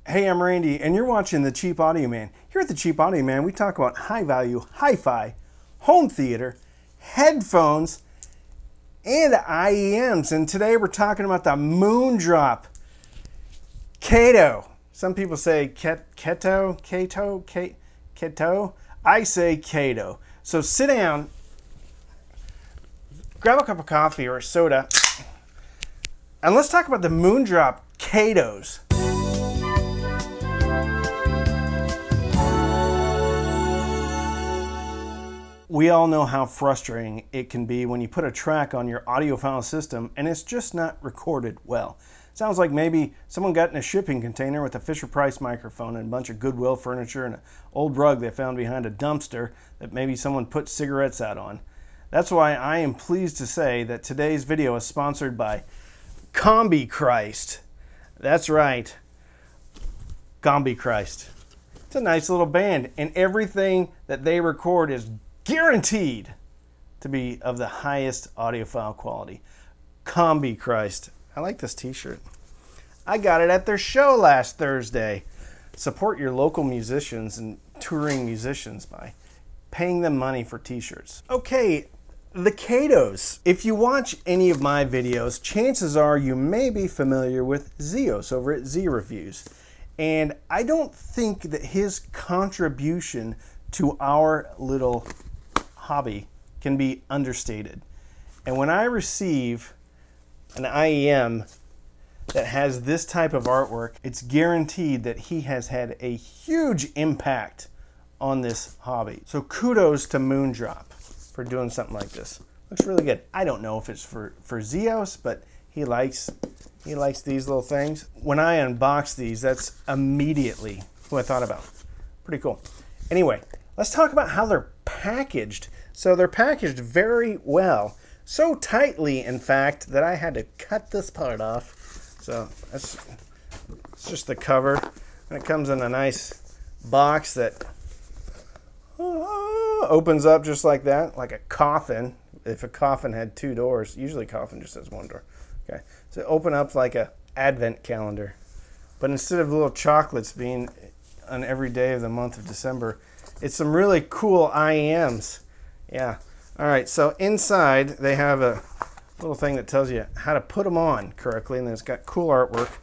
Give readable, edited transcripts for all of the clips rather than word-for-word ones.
Hey, I'm Randy, and you're watching The Cheap Audio Man. Here at The Cheap Audio Man, we talk about high-value, hi-fi, home theater, headphones, and IEMs. And today we're talking about the Moondrop Kato. Some people say Kato. I say Kato. So sit down, grab a cup of coffee or a soda, and let's talk about the Moondrop Katos. We all know how frustrating it can be when you put a track on your audiophile system and it's just not recorded well. Sounds like maybe someone got in a shipping container with a Fisher-Price microphone and a bunch of Goodwill furniture and an old rug they found behind a dumpster that maybe someone put cigarettes out on. That's why I am pleased to say that today's video is sponsored by Combi Christ. That's right, Combi Christ. It's a nice little band, and everything that they record is guaranteed to be of the highest audiophile quality. Combi Christ. I like this t-shirt. I got it at their show last Thursday. Support your local musicians and touring musicians by paying them money for t-shirts. Okay, the Katos. If you watch any of my videos, chances are you may be familiar with Zeos over at Z Reviews. And I don't think that his contribution to our little hobby can be understated. And when I receive an IEM that has this type of artwork, it's guaranteed that he has had a huge impact on this hobby. So kudos to Moondrop for doing something like this. Looks really good. I don't know if it's for Zeos, but he likes these little things. When I unbox these, that's immediately what I thought about. Pretty cool. Anyway, let's talk about how they're packaged. So they're packaged very well. So tightly, in fact, that I had to cut this part off. So it's just the cover. And it comes in a nice box that opens up just like that, like a coffin. If a coffin had two doors, usually a coffin just has one door. Okay, so open up like a advent calendar. But instead of little chocolates being on every day of the month of December, it's some really cool IEMs. Yeah. All right, so inside they have a little thing that tells you how to put them on correctly, and then it's got cool artwork.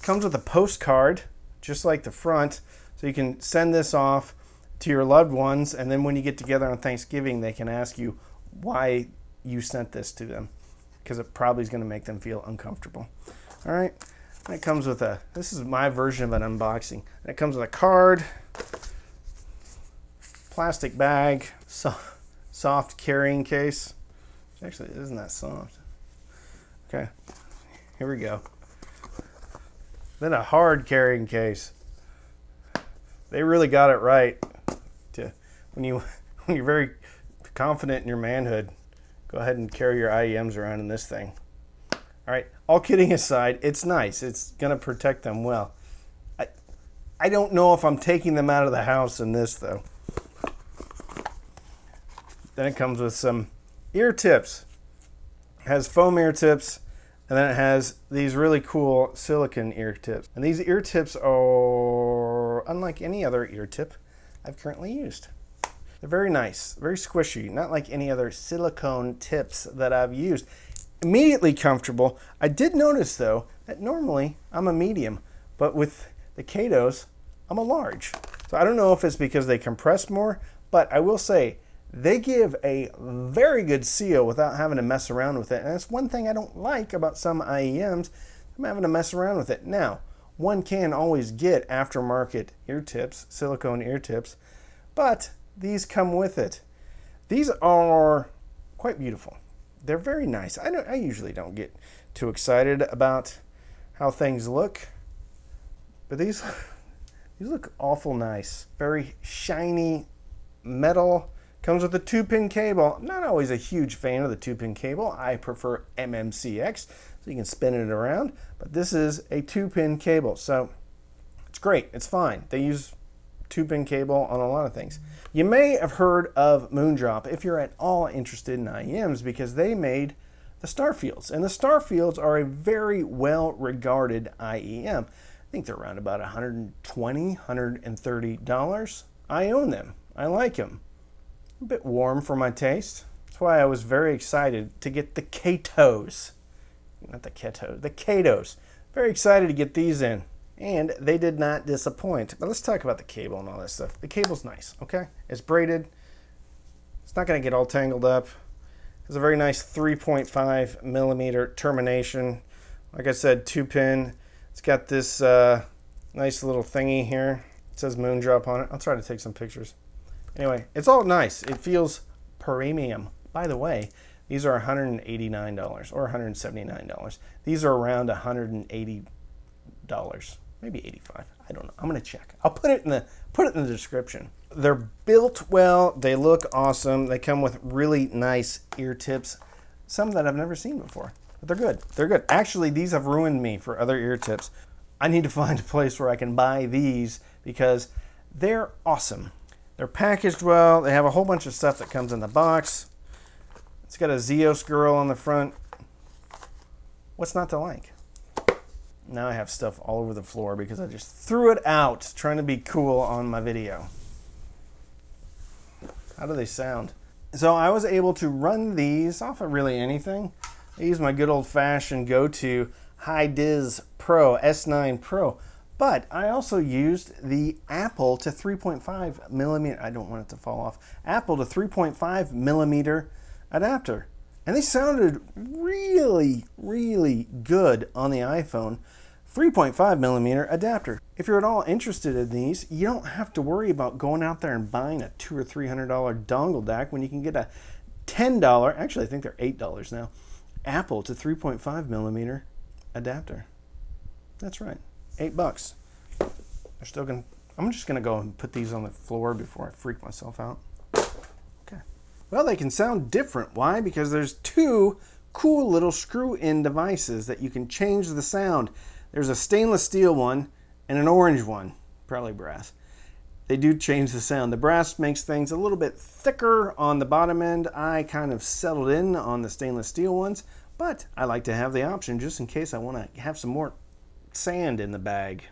Comes with a postcard, just like the front, so you can send this off to your loved ones, and then when you get together on Thanksgiving, they can ask you why you sent this to them, because it probably is going to make them feel uncomfortable. All right, and it comes with this is my version of an unboxing. And it comes with a card, plastic bag, soft carrying case. Actually, it isn't that soft. Okay, here we go. Then a hard carrying case. They really got it right. When you're very confident in your manhood, go ahead and carry your IEMs around in this thing. All right, all kidding aside, it's nice. It's gonna protect them well. I don't know if I'm taking them out of the house in this though. Then it comes with some ear tips. It has foam ear tips, and then it has these really cool silicone ear tips. And these ear tips are unlike any other ear tip I've currently used. They're very nice, very squishy, not like any other silicone tips that I've used. Immediately comfortable. I did notice though that normally I'm a medium, but with the Katos, I'm a large. So I don't know if it's because they compress more, but I will say they give a very good seal without having to mess around with it. And that's one thing I don't like about some IEMs. I'm having to mess around with it. Now, one can always get aftermarket ear tips, silicone ear tips, but these come with it. These are quite beautiful. They're very nice. I usually don't get too excited about how things look, but these look awful nice. Very shiny metal. Comes with a 2-pin cable. I'm not always a huge fan of the 2-pin cable. I prefer MMCX, so you can spin it around. But this is a 2-pin cable, so it's great. It's fine. They use 2-pin cable on a lot of things. You may have heard of Moondrop if you're at all interested in IEMs, because they made the Starfields. And the Starfields are a very well-regarded IEM. think they're around about $120, $130. I own them. I like them. A bit warm for my taste. That's why I was very excited to get the Katos. Not the Kato, the Katos. Very excited to get these in. And they did not disappoint. But let's talk about the cable and all that stuff. The cable's nice, okay? It's braided. It's not going to get all tangled up. It's a very nice 3.5 millimeter termination. Like I said, 2-pin. It's got this nice little thingy here. It says Moondrop on it. I'll try to take some pictures. Anyway, it's all nice. It feels premium. By the way, these are $189 or $179. These are around $180, maybe 85. I don't know. I'm gonna check. I'll put it in the description. They're built well. They look awesome. They come with really nice ear tips, some that I've never seen before. But they're good. They're good. Actually, these have ruined me for other ear tips. I need to find a place where I can buy these because they're awesome. They're packaged well. They have a whole bunch of stuff that comes in the box. It's got a Zeos girl on the front. What's not to like? Now I have stuff all over the floor because I just threw it out trying to be cool on my video. How do they sound? So I was able to run these off of really anything. I use my good old-fashioned go-to Hi-Diz Pro, S9 Pro. But I also used the Apple to 3.5 millimeter, I don't want it to fall off, Apple to 3.5 millimeter adapter. And they sounded really, really good on the iPhone. 3.5 millimeter adapter. If you're at all interested in these, you don't have to worry about going out there and buying a $200 or $300 dongle DAC when you can get a $10, actually I think they're $8 now, Apple to 3.5 millimeter adapter. That's right. $8. They're still gonna. I'm just gonna go and put these on the floor before I freak myself out. Okay. Well, they can sound different. Why? Because there's two cool little screw-in devices that you can change the sound. There's a stainless steel one and an orange one, probably brass. They do change the sound. The brass makes things a little bit thicker on the bottom end. I kind of settled in on the stainless steel ones, but I like to have the option just in case I want to have some more sand in the bag.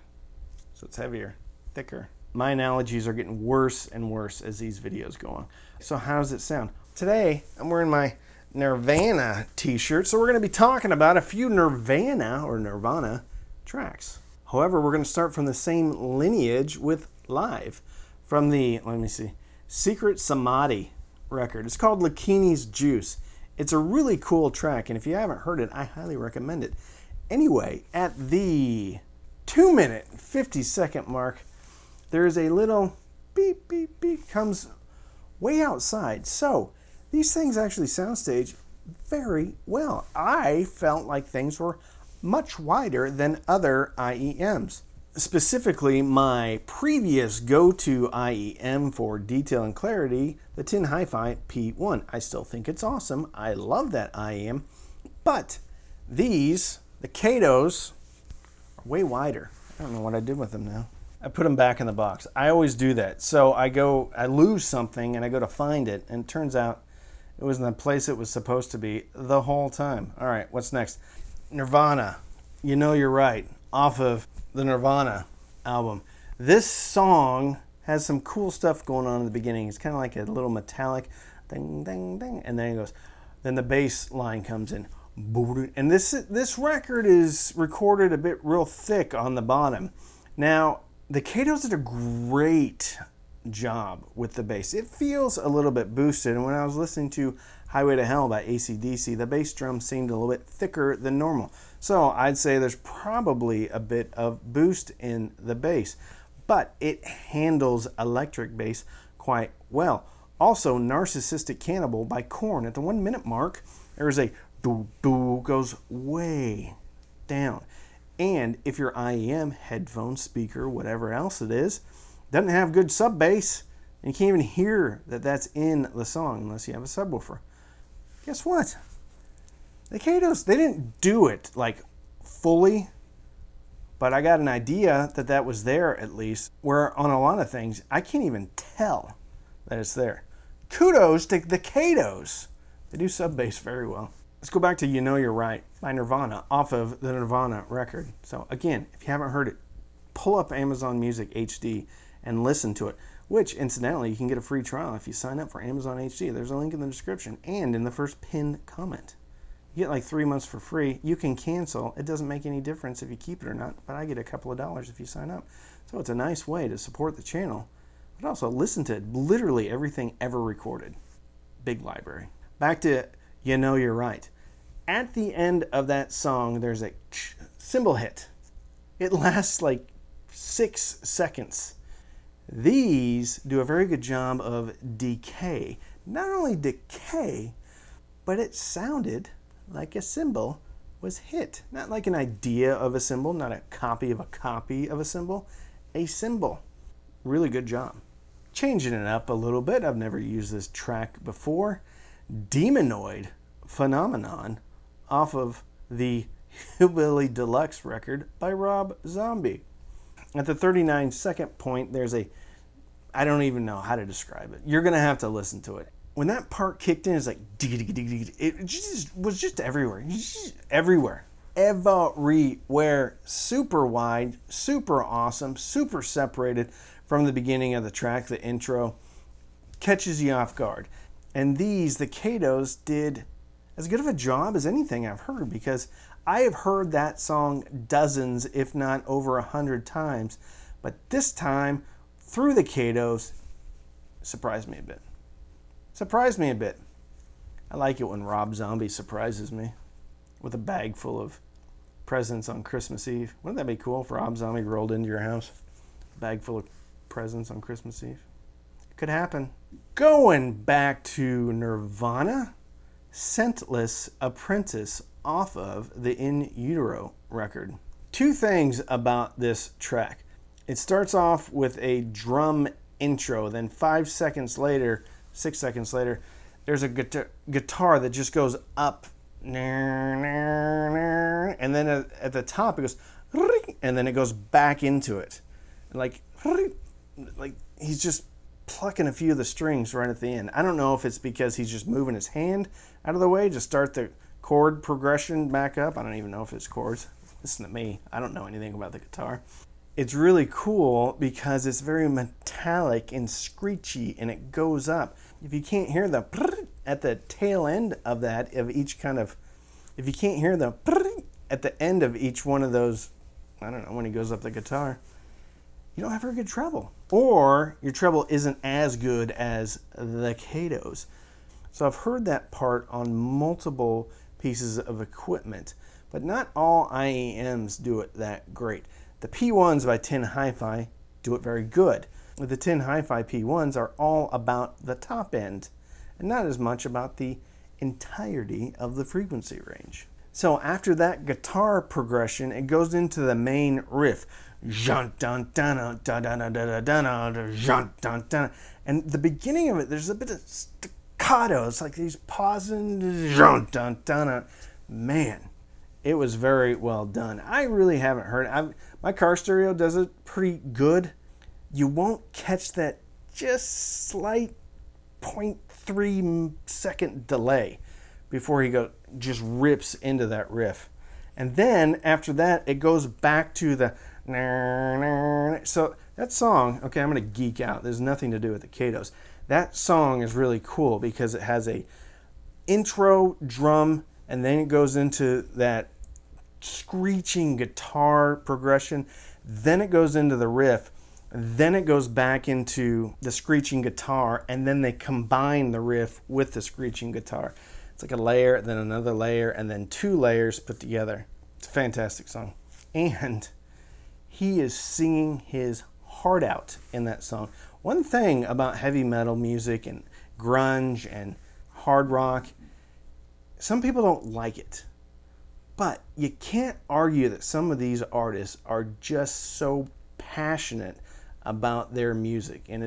So it's heavier, thicker. My analogies are getting worse and worse as these videos go on. So how does it sound? Today, I'm wearing my Nirvana t-shirt, so we're going to be talking about a few Nirvana tracks. However, we're going to start from the same lineage with Live from the, let me see, Secret Samadhi record. It's called Lakini's Juice. It's a really cool track, and if you haven't heard it, I highly recommend it. Anyway, at the 2-minute, 50-second mark, there's a little beep, beep, beep, comes way outside. So these things actually Soundstage very well. I felt like things were much wider than other IEMs. Specifically, my previous go-to IEM for detail and clarity, the Tin Hi-Fi P1. I still think it's awesome. I love that IEM. But these, the Katos, are way wider. I don't know what I did with them now. I put them back in the box. I always do that. So I lose something and I go to find it, and it turns out it was in the place it was supposed to be the whole time. All right, what's next? Nirvana, You Know You're Right, off of the Nirvana album. This song has some cool stuff going on in the beginning. It's kind of like a little metallic ding, ding, ding, and then it goes. Then the bass line comes in. And this record is recorded a bit real thick on the bottom. Now, the Katos did a great job with the bass. It feels a little bit boosted, and when I was listening to Highway to Hell by AC/DC, the bass drum seemed a little bit thicker than normal. So I'd say there's probably a bit of boost in the bass, but it handles electric bass quite well. Also, Narcissistic Cannibal by Korn, at the 1-minute mark, there's a doo-doo, goes way down. And if your IEM, headphone, speaker, whatever else it is, doesn't have good sub bass, and you can't even hear that that's in the song unless you have a subwoofer. Guess what? The Katos, they didn't do it like fully, but I got an idea that that was there at least, where on a lot of things, I can't even tell that it's there. Kudos to the Katos. They do sub bass very well. Let's go back to You Know You're Right by Nirvana, off of the Nirvana record. So again, if you haven't heard it, pull up Amazon Music HD and listen to it, which incidentally you can get a free trial if you sign up for Amazon HD. There's a link in the description and in the first pinned comment. You get like 3 months for free. You can cancel. It doesn't make any difference if you keep it or not, but I get a couple of dollars if you sign up. So it's a nice way to support the channel, but also listen to literally everything ever recorded. Big library. Back to You Know You're Right. At the end of that song, there's a cymbal hit. It lasts like 6 seconds. These do a very good job of decay. Not only decay, but it sounded like a cymbal was hit. Not like an idea of a cymbal, not a copy of a cymbal. A cymbal. Really good job. Changing it up a little bit. I've never used this track before. Demonoid Phenomenon off of the Hillbilly Deluxe record by Rob Zombie. At the 39-second point, there's a, I don't even know how to describe it. You're going to have to listen to it. When that part kicked in, it's like, it just was just everywhere. Everywhere. Everywhere. Super wide, super awesome, super separated from the beginning of the track. The intro catches you off guard. And these, the Katos, did as good of a job as anything I've heard, because I have heard that song dozens, if not over 100 times. But this time, through the Katos, surprised me a bit. Surprised me a bit. I like it when Rob Zombie surprises me with a bag full of presents on Christmas Eve. Wouldn't that be cool if Rob Zombie rolled into your house? A bag full of presents on Christmas Eve. It could happen. Going back to Nirvana, Scentless Apprentice off of the In Utero record. 2 things about this track. It starts off with a drum intro, then 5 seconds later, 6 seconds later, there's a guitar that just goes up, and then at the top it goes, and then it goes back into it. Like he's just plucking a few of the strings right at the end. I don't know if it's because he's just moving his hand out of the way to start the chord progression back up. I don't even know if it's chords. Listen to me. I don't know anything about the guitar. It's really cool because it's very metallic and screechy, and it goes up. If you can't hear the at the tail end of that, of each kind of, if you can't hear the at the end of each one of those, I don't know, when he goes up the guitar, you don't have very good treble. Or your treble isn't as good as the Katos. So I've heard that part on multiple pieces of equipment, but not all IEMs do it that great. The P1s by Tin Hi-Fi do it very good. The Tin Hi-Fi P1s are all about the top end and not as much about the entirety of the frequency range. So after that guitar progression, it goes into the main riff. And the beginning of it, there's a bit of staccato. It's like these pausing. Man, it was very well done. I really haven't heard it. My car stereo does it pretty good. You won't catch that just slight 0.3 second delay before he just rips into that riff. And then after that, it goes back to the. So that song, okay, I'm going to geek out. There's nothing to do with the Katos. That song is really cool because it has a intro drum, and then it goes into that screeching guitar progression. Then it goes into the riff. Then it goes back into the screeching guitar, and then they combine the riff with the screeching guitar. It's like a layer, then another layer, and then 2 layers put together. It's a fantastic song. And he is singing his heart out in that song. One thing about heavy metal music and grunge and hard rock, some people don't like it. But you can't argue that some of these artists are just so passionate about their music. And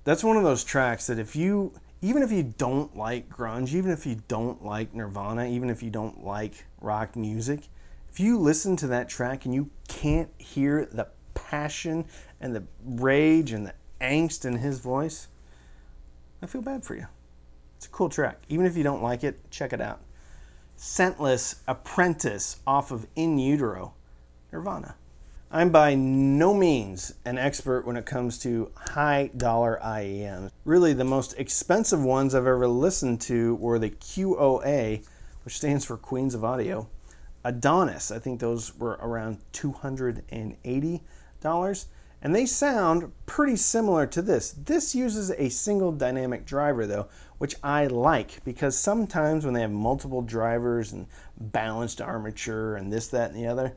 that's one of those tracks that even if you don't like grunge, even if you don't like Nirvana, even if you don't like rock music, if you listen to that track and you can't hear the passion and the rage and the angst in his voice, I feel bad for you. It's a cool track. Even if you don't like it, check it out. Scentless Apprentice off of In Utero, Nirvana. I'm by no means an expert when it comes to high dollar IEMs. Really, the most expensive ones I've ever listened to were the QOA, which stands for Queens of Audio. Adonis, I think those were around $280. And they sound pretty similar to this. This uses a single dynamic driver though, which I like, because sometimes when they have multiple drivers and balanced armature and this, that, and the other,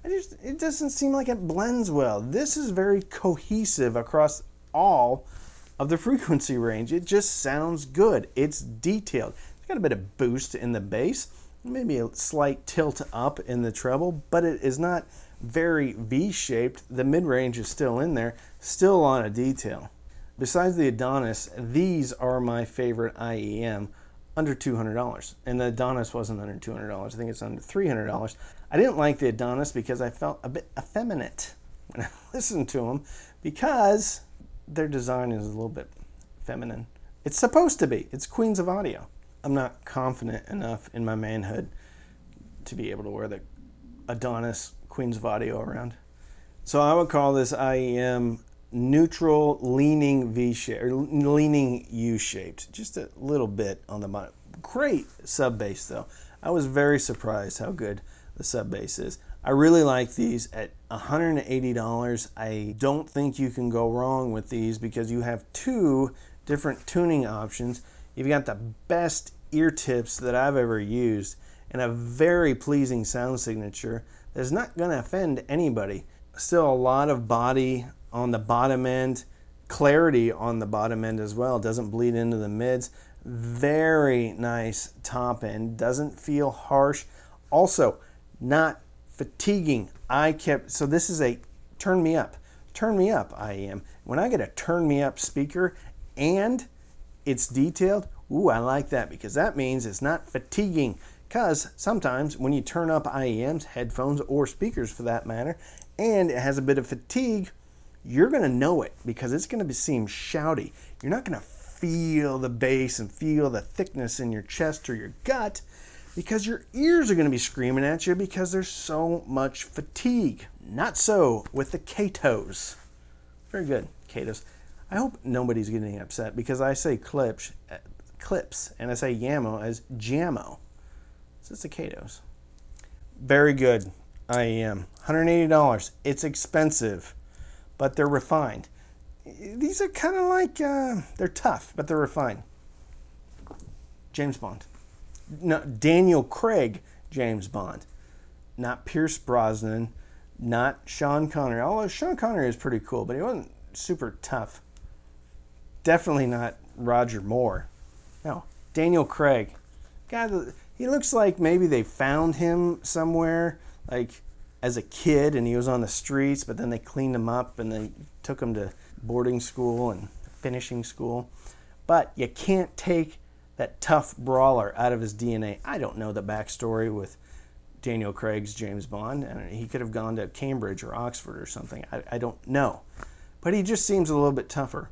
it doesn't seem like it blends well. This is very cohesive across all of the frequency range. It just sounds good. It's detailed. It's got a bit of boost in the bass, maybe a slight tilt up in the treble, but it is not very V-shaped. The mid-range is still in there, still a lot of detail. Besides the Adonis, these are my favorite IEM, under $200. And the Adonis wasn't under $200. I think it's under $300. I didn't like the Adonis because I felt a bit effeminate when I listened to them, because their design is a little bit feminine. It's supposed to be. It's Queens of Audio. I'm not confident enough in my manhood to be able to wear the Adonis Queens of Audio around. So I would call this IEM neutral leaning V-shape, or leaning U-shaped, just a little bit on the bottom. Great sub bass though. I was very surprised how good the sub bass is. I really like these at $180. I don't think you can go wrong with these because you have two different tuning options. You've got the best ear tips that I've ever used and a very pleasing sound signature that's not going to offend anybody. Still a lot of body on the bottom end, clarity on the bottom end as well. Doesn't bleed into the mids. Very nice top end. Doesn't feel harsh. Also, not fatiguing. So this is a turn me up IEM. When I get a turn me up speaker and it's detailed, ooh, I like that, because that means it's not fatiguing. Because sometimes when you turn up IEMs, headphones or speakers for that matter, and it has a bit of fatigue, you're going to know it because it's going to seem shouty. You're not going to feel the bass and feel the thickness in your chest or your gut, because your ears are going to be screaming at you because there's so much fatigue. Not so with the Katos. Very good, Katos. I hope nobody's getting upset because I say clips and I say Yamo as Jammo. So it's the Katos. Very good IEM. $180. It's expensive, but they're refined. These are kind of like, they're tough, but they're refined. James Bond. No, Daniel Craig James Bond. Not Pierce Brosnan. Not Sean Connery. Although Sean Connery is pretty cool, but he wasn't super tough. Definitely not Roger Moore. No, Daniel Craig. God, he looks like maybe they found him somewhere, like as a kid, and he was on the streets, but then they cleaned him up and they took him to boarding school and finishing school. But you can't take that tough brawler out of his DNA. I don't know the backstory with Daniel Craig's James Bond, and he could have gone to Cambridge or Oxford or something. I don't know. But he just seems a little bit tougher.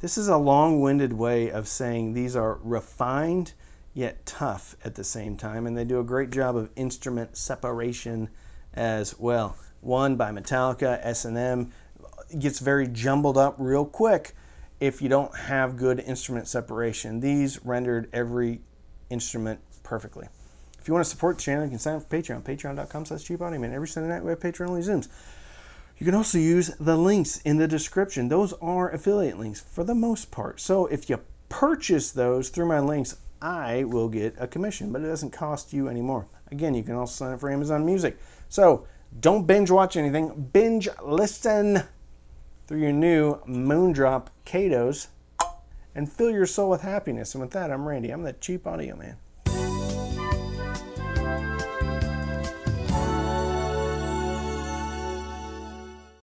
This is a long-winded way of saying these are refined yet tough at the same time, and they do a great job of instrument separation as well. One by Metallica, S&M, gets very jumbled up real quick if you don't have good instrument separation. These rendered every instrument perfectly. If you want to support the channel, you can sign up for Patreon, patreon.com/cheapaudio. Every Sunday night we have Patreon-only Zooms. You can also use the links in the description. Those are affiliate links for the most part. So if you purchase those through my links, I will get a commission, but it doesn't cost you anymore. Again, you can also sign up for Amazon Music. So don't binge watch anything. Binge listen through your new Moondrop Katos and fill your soul with happiness. And with that, I'm Randy. I'm the Cheap Audio Man.